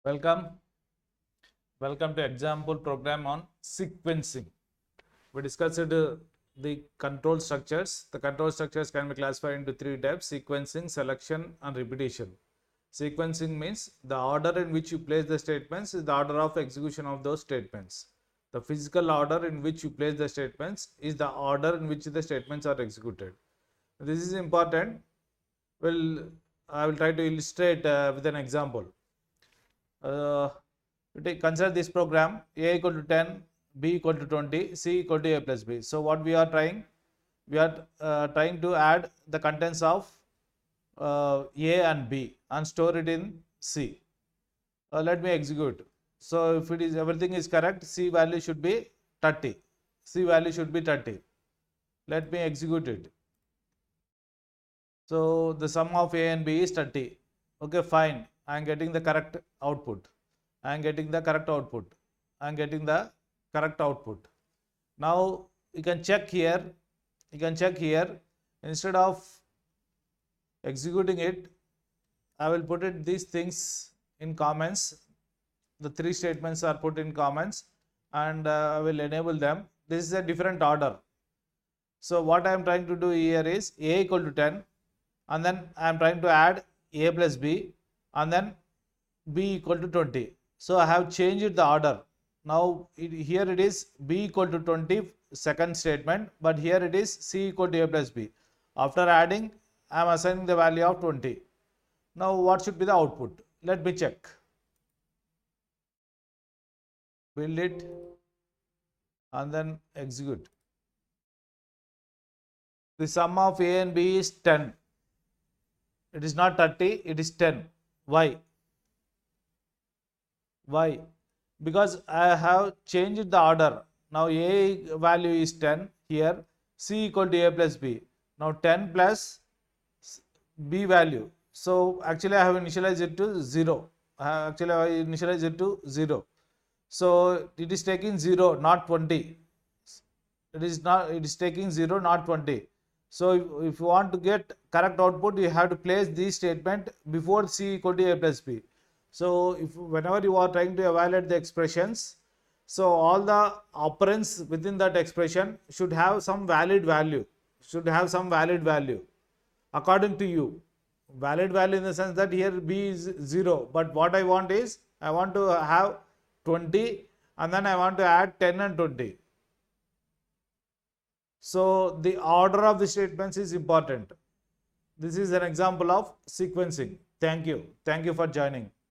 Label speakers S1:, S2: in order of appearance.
S1: Welcome. Welcome to example program on sequencing. We discussed the control structures. The control structures can be classified into three types: sequencing, selection, and repetition. Sequencing means the order in which you place the statements is the order of execution of those statements. The physical order in which you place the statements is the order in which the statements are executed. This is important. I will try to illustrate with an example. Consider this program: a equal to 10, b equal to 20, c equal to a plus b. So what we are trying? We are trying to add the contents of a and b and store it in c. Let me execute. So if it is everything is correct, c value should be 30. C value should be 30. Let me execute it. So the sum of a and b is 30. Okay, fine. I am getting the correct output. I am getting the correct output. I am getting the correct output. Now you can check here. You can check here. Instead of executing it, I will put it these things in comments. The three statements are put in comments, and I will enable them. This is a different order. So what I am trying to do here is a equal to 10, and then I am trying to add a plus b, and then b equal to 20. So I have changed the order. Now here it is b equal to 20, second statement, but here it is c equal to a plus b. After adding, I am assigning the value of 20. Now what should be the output? Let me check. Build it and then execute. The sum of a and b is 10. It is not 30, it is 10. Why? Why? Because I have changed the order. Now a value is 10 here, c equal to a plus b. Now 10 plus b value. So actually I have initialized it to 0. Actually I initialized it to 0. So it is taking 0, not 20. It is taking 0, not 20. So if you want to get correct output, you have to place this statement before c equal to a plus b. So whenever you are trying to evaluate the expressions, so all the operands within that expression should have some valid value. According to you. Valid value in the sense that here b is 0. But what I want is, I want to have 20 and then I want to add 10 and 20. So the order of the statements is important. This is an example of sequencing. Thank you. Thank you for joining.